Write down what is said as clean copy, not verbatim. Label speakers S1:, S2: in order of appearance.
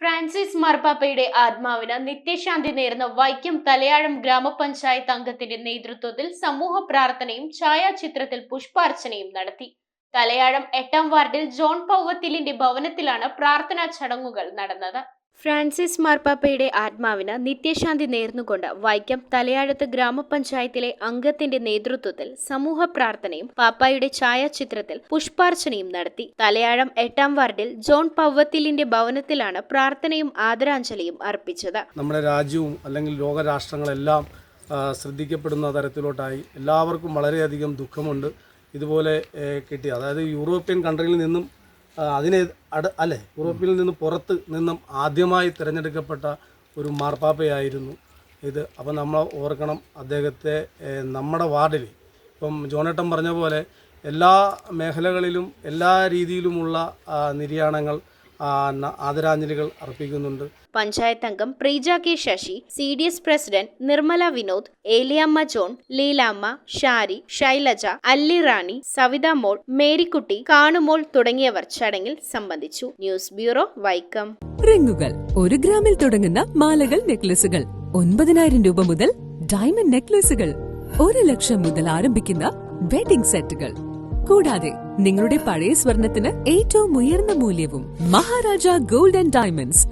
S1: Francis മാർപ്പാപ്പയുടെ ആത്മാവിന് നിത്യശാന്തി നേർന്ന വൈക്കം തലയാഴം ഗ്രാമപഞ്ചായത്ത് അംഗത്തിന്റെ നേതൃത്വത്തിൽ സമൂഹ പ്രാർത്ഥനയും ഛായാചിത്രത്തിൽ പുഷ്പാർച്ചനയും നടത്തി. തലയാഴം 8-ാം വാർഡിൽ ജോൺ പൗവത്തിലിന്റെ ഭവനത്തിലാണ് പ്രാർത്ഥനാ ചടങ്ങുകൾ നടന്നത്. ഫ്രാൻസിസ് മാർപ്പാപ്പയുടെ ആത്മാവിന് നിത്യശാന്തി നേർന്നുകൊണ്ട് വൈക്കം തലയാഴത്ത് ഗ്രാമപഞ്ചായത്തിലെ അംഗത്തിന്റെ നേതൃത്വത്തിൽ സമൂഹ പ്രാർത്ഥനയും പാപ്പായുടെ ഛായാചിത്രത്തിൽ പുഷ്പാർച്ചനയും നടത്തി. തലയാഴം 8-ാം വാർഡിൽ ജോൺ പൗവത്തിലിന്റെ ഭവനത്തിലാണ് പ്രാർത്ഥനയും ആദരാഞ്ജലിയും അർപ്പിച്ചത്.
S2: നമ്മുടെ രാജ്യവും അല്ലെങ്കിൽ ലോകരാഷ്ട്രങ്ങളെല്ലാം ശ്രദ്ധിക്കപ്പെടുന്ന തരത്തിലോട്ടായി. എല്ലാവർക്കും വളരെയധികം ദുഃഖമുണ്ട് ഇതുപോലെ കിട്ടി. അതായത് യൂറോപ്യൻ കൺട്രിയിൽ നിന്നും യൂറോപ്പിൽ നിന്ന് പുറത്ത് നിന്നും ആദ്യമായി തിരഞ്ഞെടുക്കപ്പെട്ട ഒരു മാർപ്പാപ്പയായിരുന്നു ഇത്. അപ്പം നമ്മൾ ഓർക്കണം അദ്ദേഹത്തെ. നമ്മുടെ വാർഡിൽ ഇപ്പം ജോണേട്ടൻ പറഞ്ഞ പോലെ എല്ലാ മേഖലകളിലും എല്ലാ രീതിയിലുമുള്ള നിര്യാണങ്ങൾ ആദരാഞ്ജലികൾ അർപ്പിക്കുന്നുണ്ട്.
S1: പഞ്ചായത്ത് അംഗം Preeja K Sasi, CDS president Nirmala Vinod, Eliyamma John, Leelamma, Shari, Shailaja, Alli Rani, Savitha Mol, Marykutty, Kanumol തുടങ്ങിയവർ ചടങ്ങിൽ സംബന്ധിച്ചു. News bureau, Vaikom.
S3: റിങ്ങുകൾ 1 ഗ്രാമിൽ തുടങ്ങുന്ന മാലകൾ, നെക്ലസുകൾ 9,000 രൂപ മുതൽ ഡയമണ്ട് നെക്ലസുകൾ 1 ലക്ഷം മുതൽ ആരംഭിക്കുന്ന വെഡിംഗ് സെറ്റുകൾ. കൂടാതെ നിങ്ങളുടെ പഴയ സ്വർണത്തിന് ഏറ്റവും ഉയർന്ന മൂല്യവും. Maharaja gold and diamonds,